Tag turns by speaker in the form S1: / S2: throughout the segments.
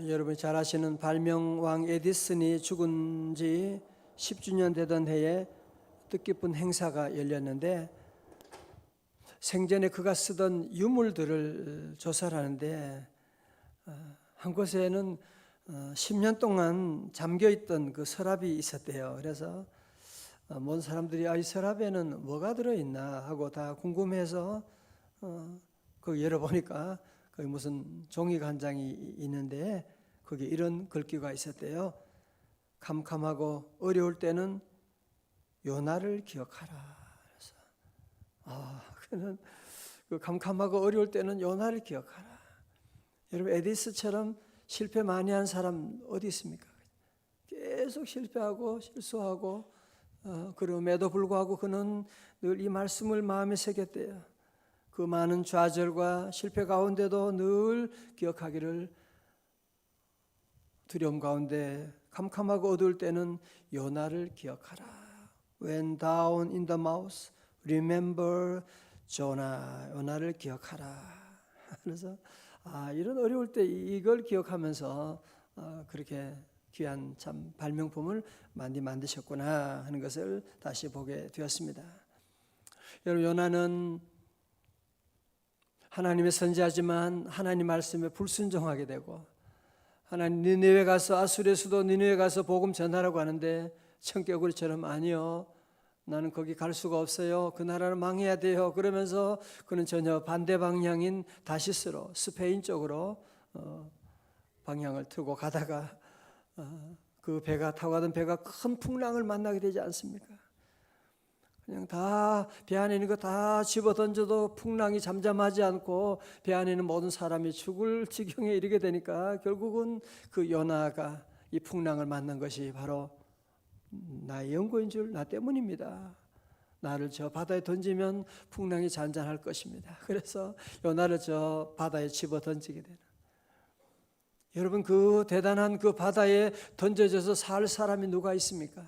S1: 여러분이 잘 아시는 발명왕 에디슨이 죽은 지 10주년 되던 해에 뜻깊은 행사가 열렸는데, 생전에 그가 쓰던 유물들을 조사를 하는데 한 곳에는 10년 동안 잠겨있던 그 서랍이 있었대요. 그래서 모든 사람들이 이 서랍에는 뭐가 들어있나 하고 다 궁금해서 거기 열어보니까 거기 무슨 종이가 한 장이 있는데 거기에 이런 글귀가 있었대요. 캄캄하고 어려울 때는 요나를 기억하라. 그래서 그는 그 캄캄하고 어려울 때는 요나를 기억하라. 여러분, 에디슨처럼 실패 많이 한 사람 어디 있습니까? 계속 실패하고 실수하고 그럼에도 불구하고 그는 늘 이 말씀을 마음에 새겼대요. 그 많은 좌절과 실패 가운데도 늘 기억하기를, 두려움 가운데 캄캄하고 어두울 때는 요나를 기억하라. When down in the mouth, remember Jonah. 요나를 기억하라. 그래서 이런 어려울 때 이걸 기억하면서 그렇게 귀한 참 발명품을 만드셨구나 하는 것을 다시 보게 되었습니다. 여러분, 요나는 하나님의 선지자지만 하나님 말씀에 불순종하게 되고, 하나님 니느웨 가서 아수르의 수도 니느웨 가서 복음 전하라고 하는데 청개구리처럼 아니요, 나는 거기 갈 수가 없어요. 그 나라는 망해야 돼요. 그러면서 그는 전혀 반대 방향인 다시스로, 스페인 쪽으로 방향을 틀고 가다가 그 배가 타고 가던 배가 큰 풍랑을 만나게 되지 않습니까? 그냥 다 배 안에 있는 거 다 집어 던져도 풍랑이 잠잠하지 않고 배 안에 있는 모든 사람이 죽을 지경에 이르게 되니까 결국은 그 요나가 이 풍랑을 만난 것이 바로 나의 연고인 줄 나 때문입니다. 나를 저 바다에 던지면 풍랑이 잔잔할 것입니다. 그래서 요나를 저 바다에 집어 던지게 되는, 여러분, 그 대단한 그 바다에 던져져서 살 사람이 누가 있습니까?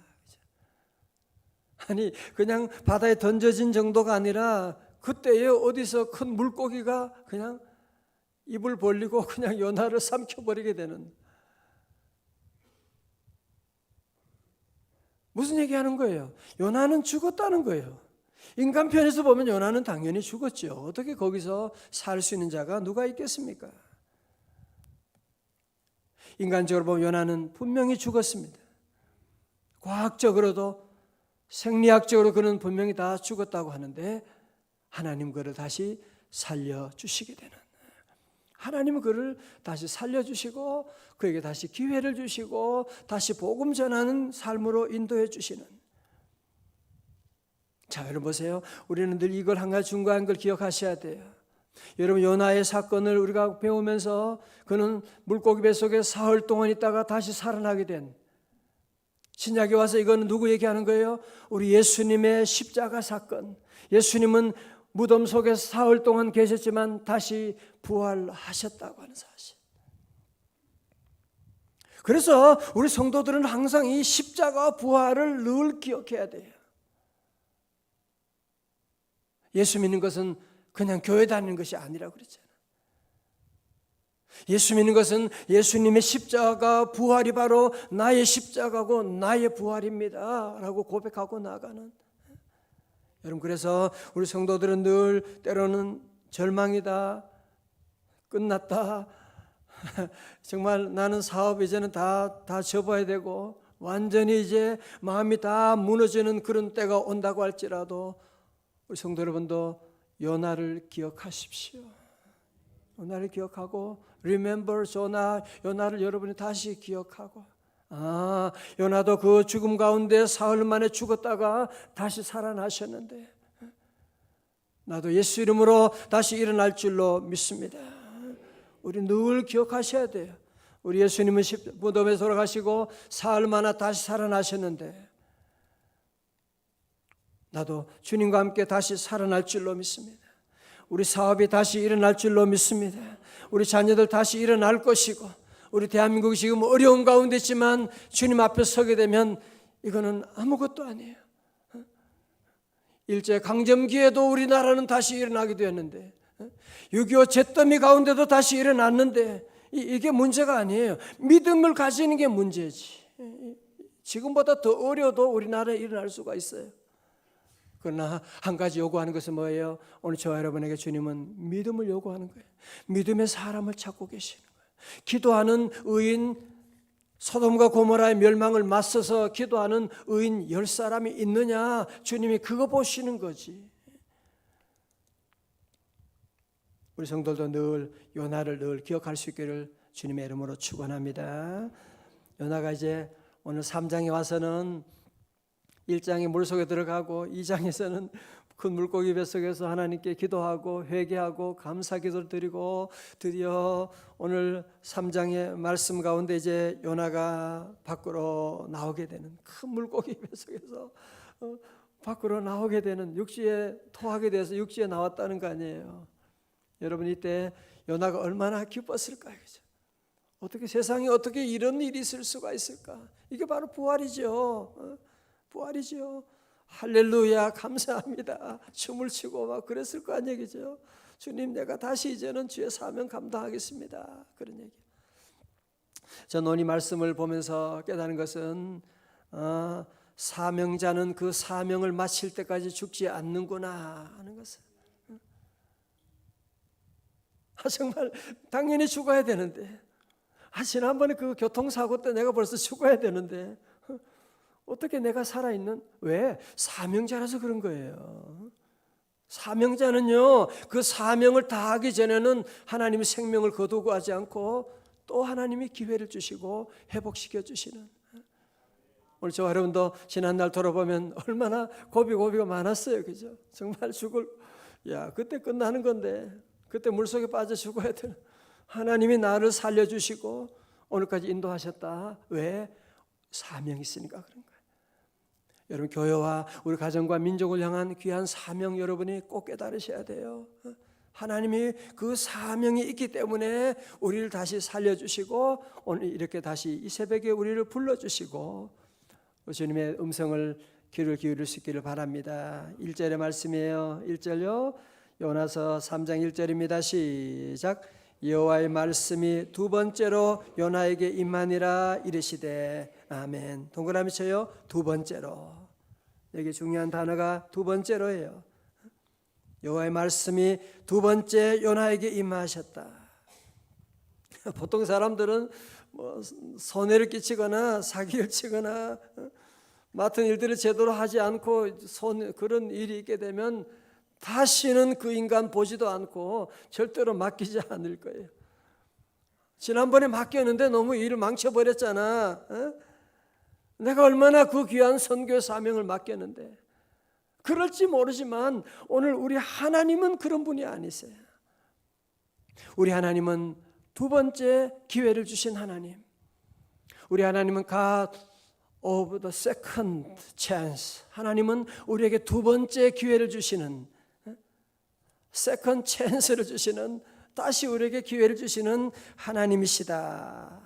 S1: 아니, 그냥 바다에 던져진 정도가 아니라 그때에 어디서 큰 물고기가 그냥 입을 벌리고 그냥 요나를 삼켜버리게 되는, 무슨 얘기하는 거예요? 요나는 죽었다는 거예요. 인간 편에서 보면 요나는 당연히 죽었죠. 어떻게 거기서 살 수 있는 자가 누가 있겠습니까? 인간적으로 보면 요나는 분명히 죽었습니다. 과학적으로도 생리학적으로 그는 분명히 다 죽었다고 하는데, 하나님 그를 다시 살려주시게 되는, 하나님은 그를 다시 살려주시고 그에게 다시 기회를 주시고 다시 복음 전하는 삶으로 인도해 주시는. 자, 여러분 보세요. 우리는 늘 이걸 한 가지 중요한 걸 기억하셔야 돼요. 여러분, 요나의 사건을 우리가 배우면서 그는 물고기 뱃속에 사흘 동안 있다가 다시 살아나게 된, 신약에 와서 이거는 누구 얘기하는 거예요? 우리 예수님의 십자가 사건. 예수님은 무덤 속에 사흘 동안 계셨지만 다시 부활하셨다고 하는 사실. 그래서 우리 성도들은 항상 이 십자가 부활을 늘 기억해야 돼요. 예수 믿는 것은 그냥 교회 다니는 것이 아니라고 그랬잖아요. 예수 믿는 것은 예수님의 십자가 부활이 바로 나의 십자가고 나의 부활입니다 라고 고백하고 나가는. 여러분, 그래서 우리 성도들은 늘 때로는 절망이다, 끝났다, 정말 나는 사업 이제는 다 접어야 되고 완전히 이제 마음이 다 무너지는 그런 때가 온다고 할지라도 우리 성도 여러분도 요나를 기억하십시오. 요나를 기억하고 Remember Jonah, 요나를 여러분이 다시 기억하고, 요나도 그 죽음 가운데 사흘 만에 죽었다가 다시 살아나셨는데 나도 예수 이름으로 다시 일어날 줄로 믿습니다. 우리 늘 기억하셔야 돼요. 우리 예수님은 무덤에 돌아가시고 사흘 만에 다시 살아나셨는데 나도 주님과 함께 다시 살아날 줄로 믿습니다. 우리 사업이 다시 일어날 줄로 믿습니다. 우리 자녀들 다시 일어날 것이고, 우리 대한민국이 지금 어려운 가운데 있지만 주님 앞에 서게 되면 이거는 아무것도 아니에요. 일제 강점기에도 우리나라는 다시 일어나게 되었는데, 6.25 잿더미 가운데도 다시 일어났는데 이게 문제가 아니에요. 믿음을 가지는 게 문제지. 지금보다 더 어려도 우리나라에 일어날 수가 있어요. 그러나 한 가지 요구하는 것은 뭐예요? 오늘 저와 여러분에게 주님은 믿음을 요구하는 거예요. 믿음의 사람을 찾고 계시는 거예요. 기도하는 의인, 소돔과 고모라의 멸망을 맞서서 기도하는 의인 10사람이 있느냐? 주님이 그거 보시는 거지. 우리 성도들도 늘 요나를 늘 기억할 수 있기를 주님의 이름으로 축원합니다. 요나가 이제 오늘 3장에 와서는 1장에 물속에 들어가고 2장에서는 큰 물고기 뱃속에서 하나님께 기도하고 회개하고 감사 기도를 드리고 드디어 오늘 3장의 말씀 가운데 이제 요나가 밖으로 나오게 되는, 큰 물고기 뱃속에서 밖으로 나오게 되는, 육지에 토하게 돼서 육지에 나왔다는 거 아니에요. 여러분 이때 요나가 얼마나 기뻤을까요? 그죠? 어떻게 세상에 어떻게 이런 일이 있을 수가 있을까? 이게 바로 부활이죠. 부활이죠. 할렐루야 감사합니다. 춤을 추고 막 그랬을 거 아니에요. 그죠? 주님 내가 다시 이제는 주의 사명 감당하겠습니다. 그런 얘기. 저는 오늘 이 말씀을 보면서 깨달은 것은 사명자는 그 사명을 마칠 때까지 죽지 않는구나 하는 것을. 정말 당연히 죽어야 되는데, 지난번에 그 교통사고 때 내가 벌써 죽어야 되는데 어떻게 내가 살아있는? 왜? 사명자라서 그런 거예요. 사명자는요, 그 사명을 다하기 전에는 하나님의 생명을 거두고 하지 않고 또 하나님이 기회를 주시고 회복시켜 주시는. 오늘 저와 여러분도 지난날 돌아보면 얼마나 고비가 많았어요. 그죠? 정말 그때 끝나는 건데, 그때 물속에 빠져 죽어야 되는, 하나님이 나를 살려주시고 오늘까지 인도하셨다. 왜? 사명이 있으니까 그런 거예요. 여러분 교회와 우리 가정과 민족을 향한 귀한 사명 여러분이 꼭 깨달으셔야 돼요. 하나님이 그 사명이 있기 때문에 우리를 다시 살려주시고 오늘 이렇게 다시 이 새벽에 우리를 불러주시고 주님의 음성을 귀를 기울일 수 있기를 바랍니다. 1절의 말씀이에요. 1절요. 요나서 3장 1절입니다. 시작. 여호와의 말씀이 두 번째로 요나에게 임하니라 이르시되. 아멘. 동그라미 쳐요. 두 번째로. 여기 중요한 단어가 두 번째로예요. 여호와의 말씀이 두 번째 요나에게 임하셨다. 보통 사람들은 손해를 끼치거나 사기를 치거나 맡은 일들을 제대로 하지 않고 그런 일이 있게 되면 다시는 그 인간 보지도 않고 절대로 맡기지 않을 거예요. 지난번에 맡겼는데 너무 일을 망쳐버렸잖아. 내가 얼마나 그 귀한 선교 사명을 맡겼는데. 그럴지 모르지만 오늘 우리 하나님은 그런 분이 아니세요. 우리 하나님은 두 번째 기회를 주신 하나님. 우리 하나님은 God of the second chance. 하나님은 우리에게 두 번째 기회를 주시는, 세컨드 찬스를 주시는, 다시 우리에게 기회를 주시는 하나님이시다.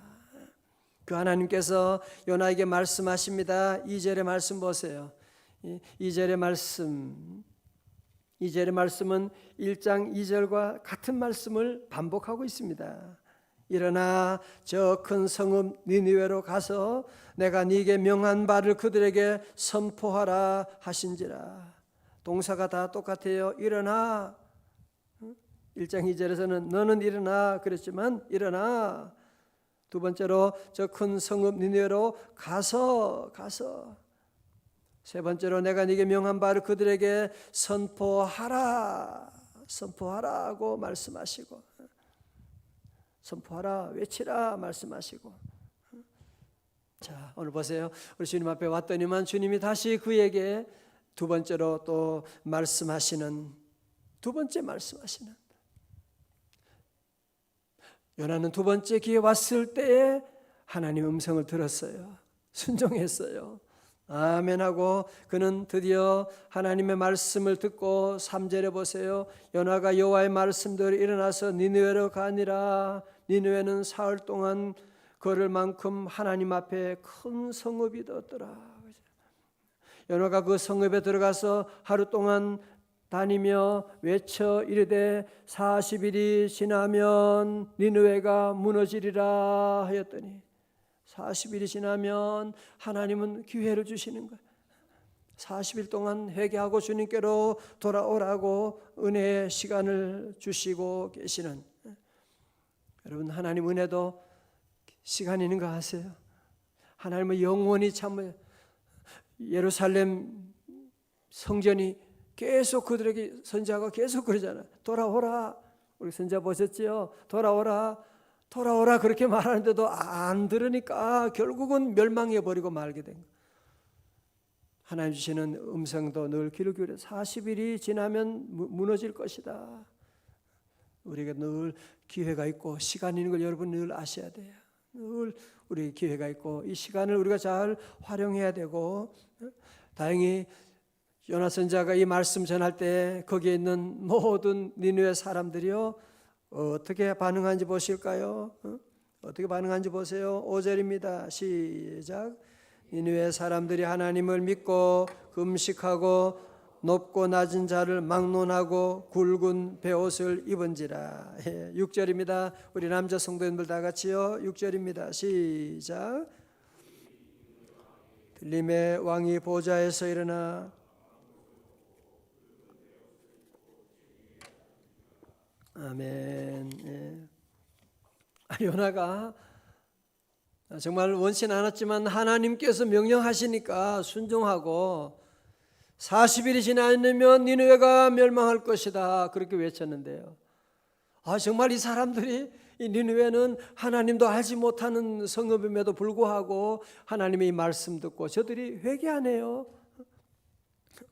S1: 그 하나님께서 요나에게 말씀하십니다. 2절의 말씀 보세요. 2절의 말씀은 1장 2절과 같은 말씀을 반복하고 있습니다. 일어나 저 큰 성읍 니느웨로 가서 내가 네게 명한 바를 그들에게 선포하라 하신지라. 동사가 다 똑같아요. 일어나. 1장 2절에서는 너는 일어나 그랬지만 일어나. 두 번째로 저 큰 성읍 니느웨로 가서. 세 번째로 내가 네게 명한 바를 그들에게 선포하라고 말씀하시고, 선포하라, 외치라 말씀하시고. 자, 오늘 보세요. 우리 주님 앞에 왔더니만 주님이 다시 그에게 두 번째로 또 말씀하시는, 요나는 두 번째 기회 왔을 때에 하나님의 음성을 들었어요. 순종했어요. 아멘하고 그는 드디어 하나님의 말씀을 듣고 3절에 보세요. 요나가 여호와의 말씀대로 일어나서 니느웨로 가니라. 니느웨는 사흘 동안 걸을 만큼 하나님 앞에 큰 성읍이 되었더라. 요나가 그 성읍에 들어가서 하루 동안 다니며 외쳐 이르되 40일이 지나면 니느웨가 무너지리라 하였더니 40일이 지나면 하나님은 기회를 주시는 거예요. 40일 동안 회개하고 주님께로 돌아오라고 은혜의 시간을 주시고 계시는, 여러분 하나님 은혜도 시간이 있는 거 아세요? 하나님은 영원히 참 예루살렘 성전이 계속 그들에게 선지자가 계속 그러잖아요. 돌아오라. 우리 선지자 보셨지요? 돌아오라. 돌아오라 그렇게 말하는데도 안 들으니까 결국은 멸망해버리고 말게 된 거예요. 하나님 주시는 음성도 늘 귀를 기울여 40일이 지나면 무너질 것이다. 우리가 늘 기회가 있고 시간이 있는 걸 여러분 늘 아셔야 돼요. 늘 우리 기회가 있고 이 시간을 우리가 잘 활용해야 되고, 다행히 요나 선지자가 이 말씀 전할 때 거기에 있는 모든 니느웨 사람들이요 어떻게 반응한지 보실까요? 어떻게 반응한지 보세요. 5절입니다. 시작. 니느웨 사람들이 하나님을 믿고 금식하고 높고 낮은 자를 막론하고 굵은 베옷을 입은지라. 6절입니다. 우리 남자 성도님들 다 같이요. 6절입니다. 시작. 들림의 왕이 보좌에서 일어나 아멘. 요나가 정말 원치 않았지만 하나님께서 명령하시니까 순종하고 40일이 지나면 니느웨가 멸망할 것이다 그렇게 외쳤는데요. 정말 이 사람들이, 이 니느웨는 하나님도 알지 못하는 성읍임에도 불구하고 하나님의 이 말씀 듣고 저들이 회개하네요.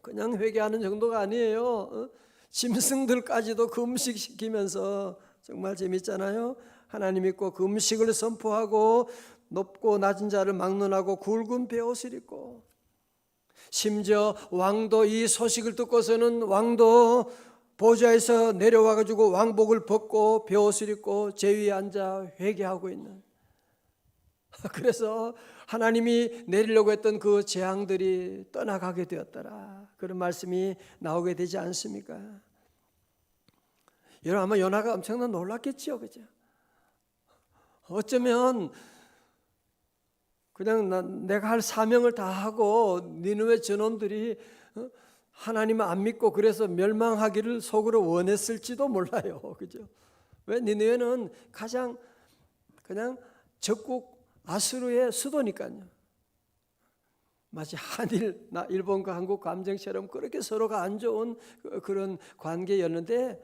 S1: 그냥 회개하는 정도가 아니에요. 짐승들까지도 금식시키면서 정말 재밌잖아요. 하나님 믿고 금식을 선포하고 높고 낮은 자를 막론하고 굵은 베옷을 입고, 심지어 왕도 이 소식을 듣고서는 왕도 보좌에서 내려와 가지고 왕복을 벗고 베옷을 입고 제위에 앉아 회개하고 있는, 그래서 하나님이 내리려고 했던 그 재앙들이 떠나가게 되었더라 그런 말씀이 나오게 되지 않습니까? 여러분 아마 요나가 엄청나게 놀랐겠죠, 그죠? 어쩌면 그냥 내가 할 사명을 다 하고 니느웨 저놈들이 하나님을 안 믿고 그래서 멸망하기를 속으로 원했을지도 몰라요, 그죠? 왜? 니느웨는 가장 그냥 적국 아수르의 수도니까요. 마치 한일, 일본과 한국 감정처럼 그렇게 서로가 안 좋은 그런 관계였는데,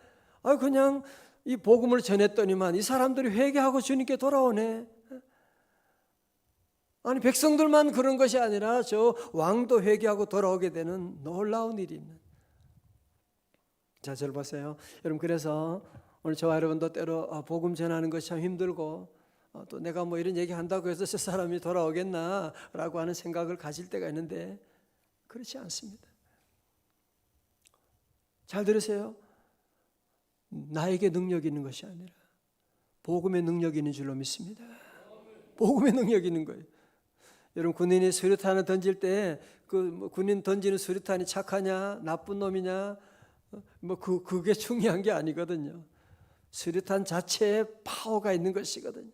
S1: 그냥 이 복음을 전했더니만 이 사람들이 회개하고 주님께 돌아오네. 아니 백성들만 그런 것이 아니라 저 왕도 회개하고 돌아오게 되는 놀라운 일이 있는. 자, 저를 보세요. 여러분, 그래서 오늘 저와 여러분도 때로 복음 전하는 것이 참 힘들고, 또 내가 뭐 이런 얘기 한다고 해서 저 사람이 돌아오겠나 라고 하는 생각을 가질 때가 있는데 그렇지 않습니다. 잘 들으세요. 나에게 능력이 있는 것이 아니라 복음의 능력이 있는 줄로 믿습니다. 복음의 능력이 있는 거예요. 여러분, 군인이 수류탄을 던질 때 그 군인 던지는 수류탄이 착하냐 나쁜 놈이냐 그게 중요한 게 아니거든요. 수류탄 자체에 파워가 있는 것이거든요.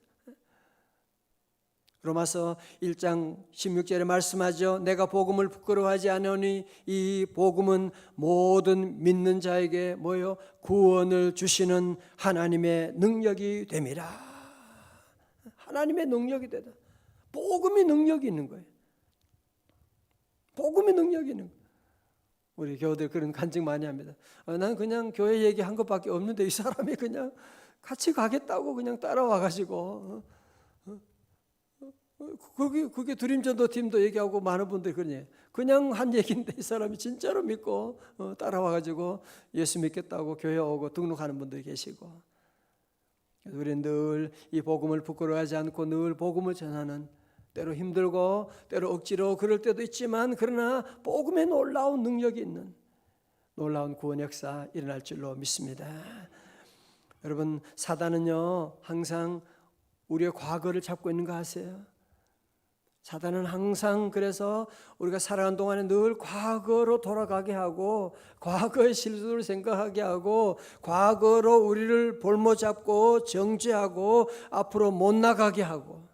S1: 로마서 1장 16절에 말씀하죠. 내가 복음을 부끄러워하지 않으니 이 복음은 모든 믿는 자에게 뭐요? 구원을 주시는 하나님의 능력이 됨이라. 하나님의 능력이 되다. 복음이 능력이 있는 거예요. 복음이 능력이 있는 거예요. 우리 교우들 그런 간증 많이 합니다. 난 그냥 교회 얘기한 것밖에 없는데 이 사람이 그냥 같이 가겠다고 그냥 따라와 가지고 그게 드림전도 팀도 얘기하고 많은 분들이 그러니 그냥 한 얘기인데 이 사람이 진짜로 믿고 따라와 가지고 예수 믿겠다고 교회 오고 등록하는 분들이 계시고, 우리는 늘 이 복음을 부끄러워하지 않고 늘 복음을 전하는, 때로 힘들고 때로 억지로 그럴 때도 있지만 그러나 복음에 놀라운 능력이 있는 놀라운 구원 역사 일어날 줄로 믿습니다. 여러분, 사단은요 항상 우리의 과거를 잡고 있는 거 아세요? 사단은 항상 그래서 우리가 살아가는 동안에 늘 과거로 돌아가게 하고 과거의 실수를 생각하게 하고 과거로 우리를 볼모 잡고 정죄하고 앞으로 못 나가게 하고,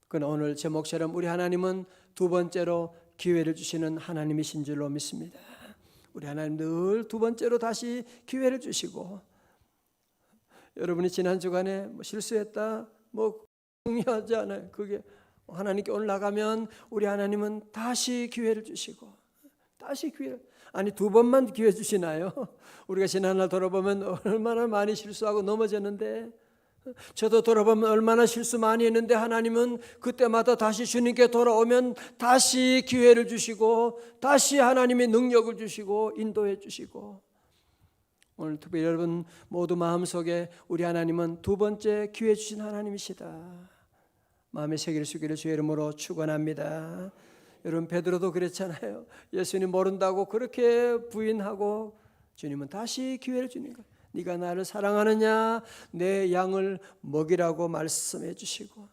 S1: 그러나 오늘 제목처럼 우리 하나님은 두 번째로 기회를 주시는 하나님이신 줄로 믿습니다. 우리 하나님 늘 두 번째로 다시 기회를 주시고, 여러분이 지난 주간에 뭐 실수했다 뭐 중요하지 않아요. 그게 하나님께 오늘 나가면 우리 하나님은 다시 기회를 주시고, 다시 기회를, 아니 두 번만 기회 주시나요? 우리가 지난날 돌아보면 얼마나 많이 실수하고 넘어졌는데, 저도 돌아보면 얼마나 실수 많이 했는데 하나님은 그때마다 다시 주님께 돌아오면 다시 기회를 주시고 다시 하나님의 능력을 주시고 인도해 주시고, 오늘 특별히 여러분 모두 마음속에 우리 하나님은 두 번째 기회 주신 하나님이시다 마음에 새길 수 있기를 주의 이름으로 축원합니다. 여러분 베드로도 그랬잖아요. 예수님 모른다고 그렇게 부인하고 주님은 다시 기회를 주는 거예요. 네가 나를 사랑하느냐, 내 양을 먹이라고 말씀해 주시고,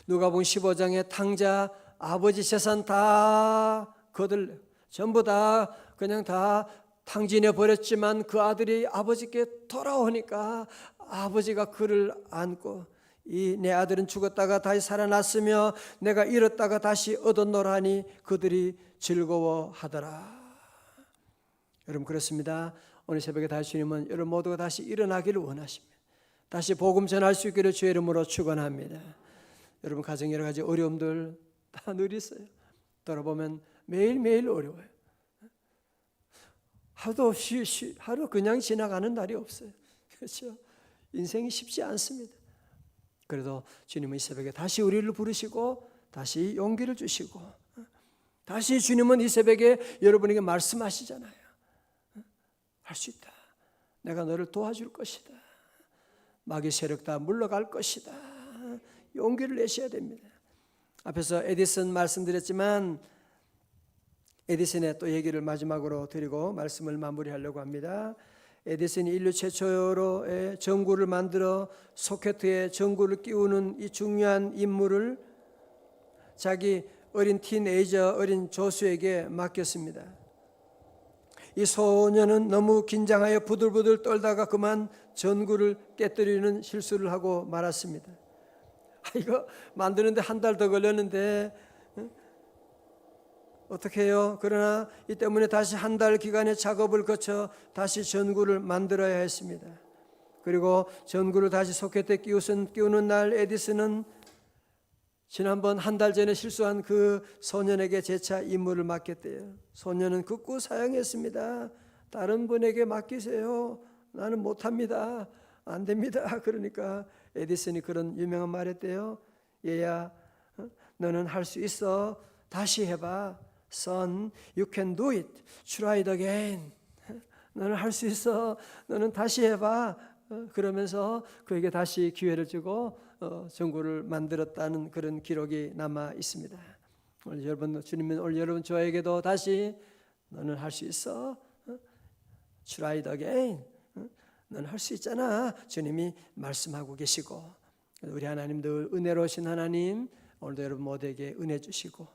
S1: 누가복음 15장에 탕자 아버지 재산 다 거들 전부 다 그냥 다 탕진해 버렸지만 그 아들이 아버지께 돌아오니까 아버지가 그를 안고 이 내 아들은 죽었다가 다시 살아났으며 내가 잃었다가 다시 얻었노라니 그들이 즐거워하더라. 여러분 그렇습니다. 오늘 새벽에 다시 주님은 여러분 모두가 다시 일어나기를 원하십니다. 다시 복음 전할 수 있기를 주의 이름으로 축원합니다. 여러분 가정 여러 가지 어려움들 다 늘 있어요. 돌아보면 매일매일 어려워요. 하루도 하루 그냥 지나가는 날이 없어요. 그렇죠? 인생이 쉽지 않습니다. 그래도 주님은 이 새벽에 다시 우리를 부르시고 다시 용기를 주시고 다시 주님은 이 새벽에 여러분에게 말씀하시잖아요. 할 수 있다. 내가 너를 도와줄 것이다. 마귀 세력 다 물러갈 것이다. 용기를 내셔야 됩니다. 앞에서 에디슨 말씀드렸지만 에디슨의 또 얘기를 마지막으로 드리고 말씀을 마무리하려고 합니다. 에디슨이 인류 최초로 전구를 만들어 소켓에 전구를 끼우는 이 중요한 임무를 자기 어린 티네이저 어린 조수에게 맡겼습니다. 이 소년은 너무 긴장하여 부들부들 떨다가 그만 전구를 깨뜨리는 실수를 하고 말았습니다. 이거 만드는데 한 달 더 걸렸는데 어떻게 해요? 그러나 이 때문에 다시 한 달 기간의 작업을 거쳐 다시 전구를 만들어야 했습니다. 그리고 전구를 다시 소켓에 끼우는 날 에디슨은 지난번 한 달 전에 실수한 그 소년에게 재차 임무를 맡겼대요. 소년은 극구 사양했습니다. 다른 분에게 맡기세요. 나는 못합니다. 안 됩니다. 그러니까 에디슨이 그런 유명한 말 했대요. 얘야, 너는 할 수 있어. 다시 해봐. Son, you can do it. Try it again. 너는 할 수 있어. 너는 다시 해봐. 그러면서 그에게 다시 기회를 주고 전구를 만들었다는 그런 기록이 남아 있습니다. 오늘 여러분, 주님은 오늘 여러분 저에게도 다시 너는 할 수 있어. Try it again. 너는 할 수 있잖아. 주님이 말씀하고 계시고, 우리 하나님 늘 은혜로우신 하나님, 오늘도 여러분 모두에게 은혜 주시고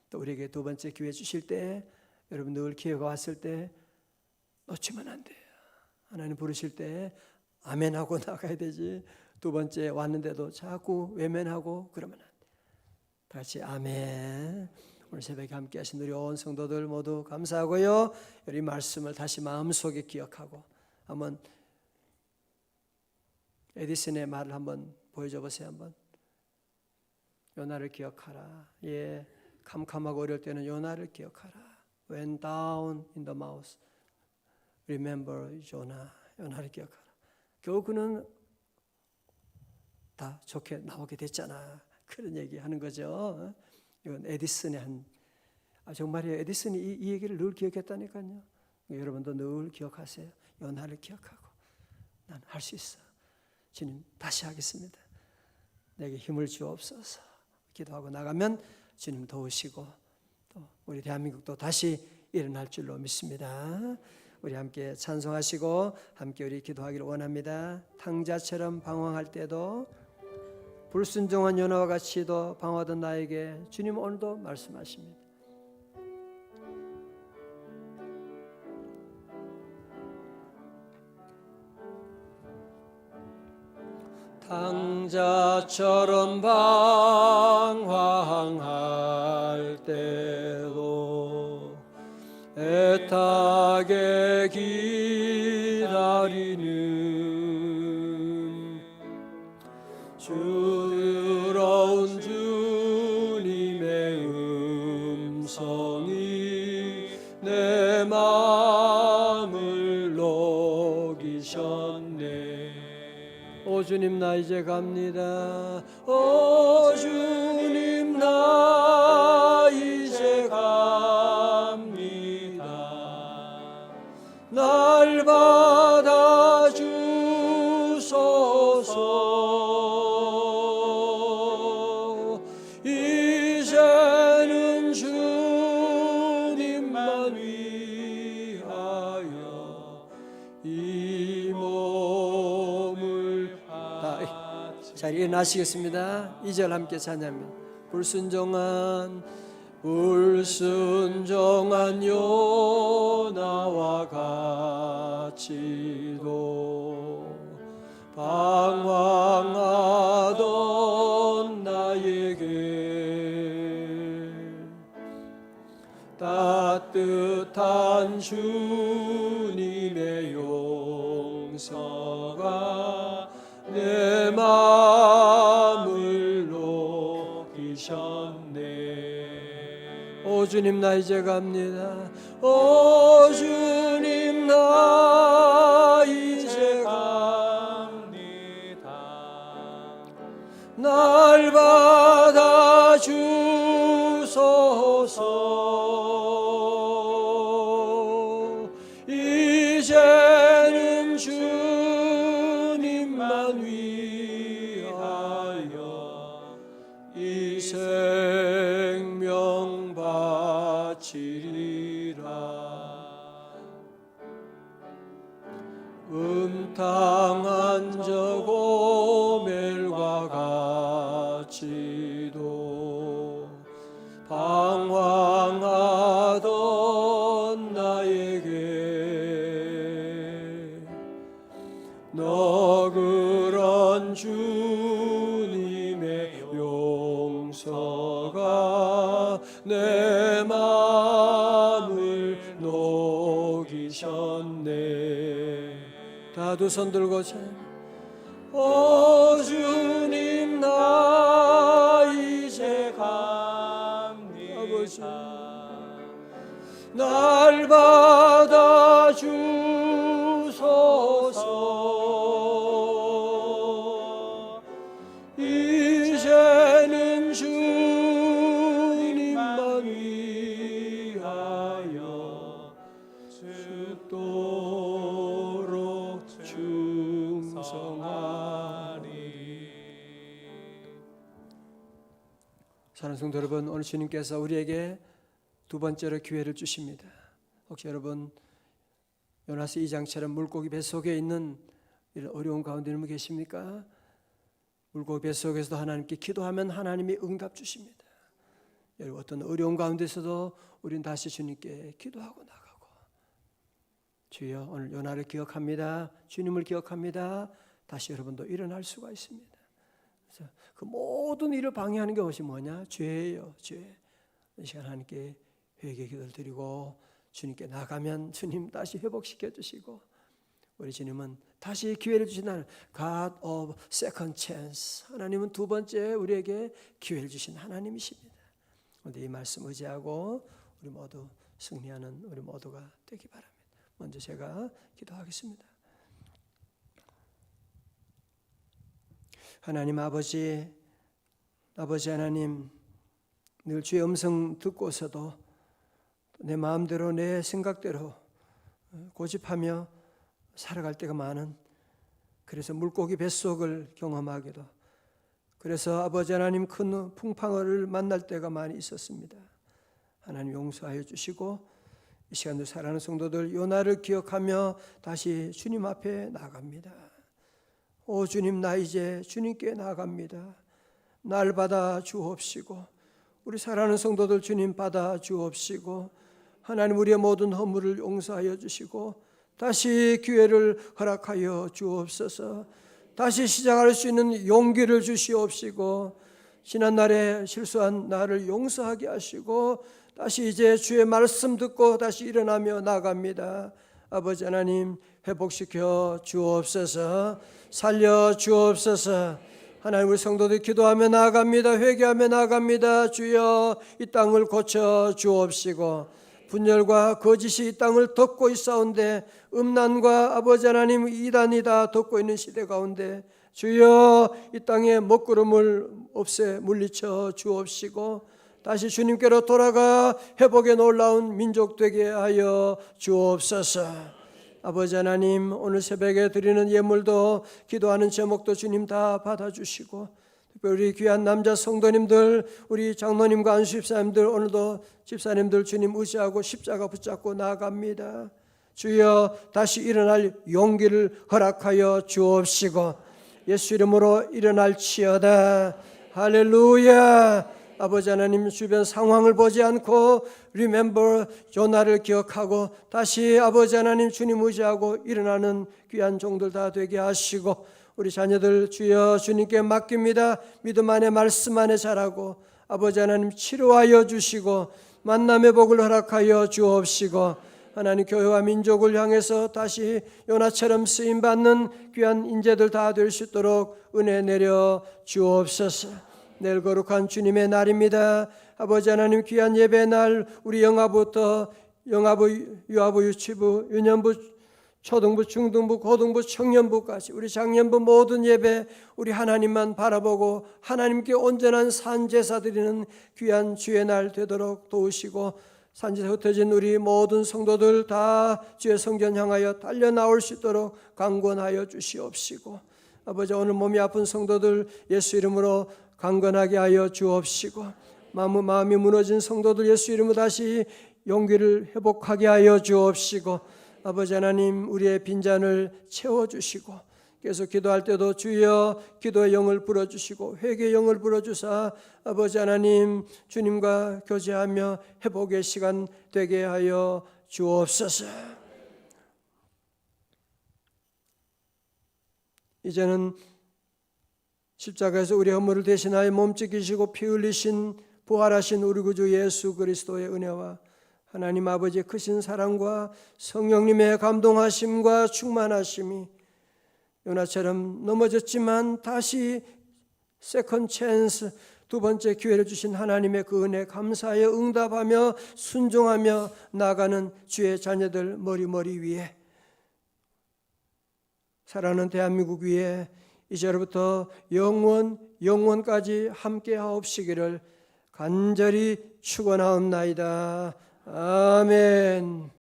S1: 또 우리에게 두 번째 기회 주실 때 여러분 늘 기회가 왔을 때 놓치면 안 돼요. 하나님 부르실 때 아멘하고 나가야 되지, 두 번째 왔는데도 자꾸 외면하고 그러면 안 돼. 다시 아멘. 오늘 새벽에 함께 하신 우리 온 성도들 모두 감사하고요. 우리 말씀을 다시 마음속에 기억하고 한번 에디슨의 말을 한번 보여줘 보세요. 한번. 요나를 기억하라. 예, 캄캄하고 어려울 때는 요나를 기억하라. When down in the mouth, remember Jonah. 요나를 기억하라. 겨우 그는 다 좋게 나오게 됐잖아. 그런 얘기하는 거죠. 이건 에디슨의 정말이에요. 에디슨이 이 얘기를 늘 기억했다니까요. 여러분도 늘 기억하세요. 요나를 기억하고 난 할 수 있어. 주님 다시 하겠습니다. 내게 힘을 주옵소서. 기도하고 나가면 주님 도우시고 또 우리 대한민국도 다시 일어날 줄로 믿습니다. 우리 함께 찬송하시고 함께 우리 기도하기를 원합니다. 탕자처럼 방황할 때도 불순종한 요나와 같이도 방황하던 나에게 주님 오늘도 말씀하십니다. 당자처럼 방황할 때도 애타게 기다리는 부드러운 주님의 음성이 내 마음을 녹이셨네. 오 주님 나 이제 갑니다. 오 주님 나 이제 갑니다. 날 받아 주소서. 이제는 주님만 위하여 이 몸을 자리에 일어나시겠습니다. 2절 함께 찬양합니다. 불순종한 요나와 같이도 방황하던 나에게 따뜻한 주님의 용서가 내 마음을 녹이셨네. 오 주님 나 이제 갑니다. 오 주님 나 이제 갑니다. 날 받아 주소서. 이제는 주님만 위하여 이 생명 바치리라. 음탕한 저 고멜과 같이도 방황하던 나에게 너그런 주님의 용서가 내 마음을 녹이셨네. 다 두 손 들고 오 주님 나 이제 갑니다. 아버지 날 받아 주소서. 이제는 주님만 위하여 죽도록 충성하리. 사랑하는 성도 여러분, 오늘 주님께서 우리에게 두 번째로 기회를 주십니다. 혹시 여러분 요나서 2장처럼 물고기 뱃속에 있는 이런 어려운 가운데 있는 분 계십니까? 물고기 뱃속에서도 하나님께 기도하면 하나님이 응답 주십니다. 여러분 어떤 어려운 가운데서도 우리는 다시 주님께 기도하고 나가고, 주여 오늘 요나를 기억합니다. 주님을 기억합니다. 다시 여러분도 일어날 수가 있습니다. 그래서 그 모든 일을 방해하는 것이 뭐냐? 죄예요. 죄. 이 시간 하나님께 회개 기도를 드리고 주님께 나가면 주님 다시 회복시켜 주시고, 우리 주님은 다시 기회를 주시는 God of second chance. 하나님은 두 번째 우리에게 기회를 주신 하나님이십니다. 그런데 이 말씀 의지하고 우리 모두 승리하는 우리 모두가 되기 바랍니다. 먼저 제가 기도하겠습니다. 하나님 아버지 하나님, 늘 주의 음성 듣고서도 내 마음대로 내 생각대로 고집하며 살아갈 때가 많은, 그래서 물고기 뱃속을 경험하기도, 그래서 아버지 하나님 큰 풍파를 만날 때가 많이 있었습니다. 하나님 용서하여 주시고 이 시간도 사랑하는 성도들 요나를 기억하며 다시 주님 앞에 나갑니다. 오 주님 나 이제 주님께 나갑니다. 날 받아 주옵시고 우리 사랑하는 성도들 주님 받아 주옵시고 하나님 우리의 모든 허물을 용서하여 주시고 다시 기회를 허락하여 주옵소서. 다시 시작할 수 있는 용기를 주시옵시고 지난날에 실수한 나를 용서하게 하시고 다시 이제 주의 말씀 듣고 다시 일어나며 나갑니다. 아버지 하나님 회복시켜 주옵소서. 살려 주옵소서. 하나님 우리 성도들 기도하며 나아갑니다. 회개하며 나아갑니다. 주여 이 땅을 고쳐 주옵시고 분열과 거짓이 이 땅을 덮고 있사온데 음란과 아버지 하나님 이단이 다 덮고 있는 시대 가운데 주여 이 땅에 먹구름을 없애 물리쳐 주옵시고 다시 주님께로 돌아가 회복의 놀라운 민족 되게 하여 주옵소서. 아버지 하나님 오늘 새벽에 드리는 예물도 기도하는 제목도 주님 다 받아주시고 특별히 귀한 남자 성도님들 우리 장로님과 안수집사님들 오늘도 집사님들 주님 의지하고 십자가 붙잡고 나아갑니다. 주여 다시 일어날 용기를 허락하여 주옵시고 예수 이름으로 일어날지어다. 할렐루야. 아버지 하나님 주변 상황을 보지 않고 remember 요나를 기억하고 다시 아버지 하나님 주님 의지하고 일어나는 귀한 종들 다 되게 하시고 우리 자녀들 주여 주님께 맡깁니다. 믿음 안에 말씀 안에 자라고 아버지 하나님 치료하여 주시고 만남의 복을 허락하여 주옵시고 하나님 교회와 민족을 향해서 다시 요나처럼 쓰임받는 귀한 인재들 다 될 수 있도록 은혜 내려 주옵소서. 내일 거룩한 주님의 날입니다. 아버지 하나님 귀한 예배 날 우리 영아부터 영아부, 유아부, 유치부, 유년부, 초등부, 중등부, 고등부, 청년부까지 우리 장년부 모든 예배 우리 하나님만 바라보고 하나님께 온전한 산제사 드리는 귀한 주의 날 되도록 도우시고 산지에 흩어진 우리 모든 성도들 다 주의 성전 향하여 달려 나올 수 있도록 강권하여 주시옵시고 아버지 오늘 몸이 아픈 성도들 예수 이름으로 강건하게 하여 주옵시고 마음이 무너진 성도들 예수 이름으로 다시 용기를 회복하게 하여 주옵시고 아버지 하나님 우리의 빈잔을 채워주시고 계속 기도할 때도 주여 기도의 영을 불어주시고 회개의 영을 불어주사 아버지 하나님 주님과 교제하며 회복의 시간 되게 하여 주옵소서. 이제는 십자가에서 우리 허물을 대신하여 몸짓기시고 피 흘리신 부활하신 우리 구주 예수 그리스도의 은혜와 하나님 아버지의 크신 사랑과 성령님의 감동하심과 충만하심이 요나처럼 넘어졌지만 다시 세컨 찬스 두 번째 기회를 주신 하나님의 그 은혜 감사하여 응답하며 순종하며 나아가는 주의 자녀들 머리 위에 사랑하는 대한민국 위에 이제로부터 영원까지 함께 하옵시기를 간절히 축원하옵나이다. 아멘.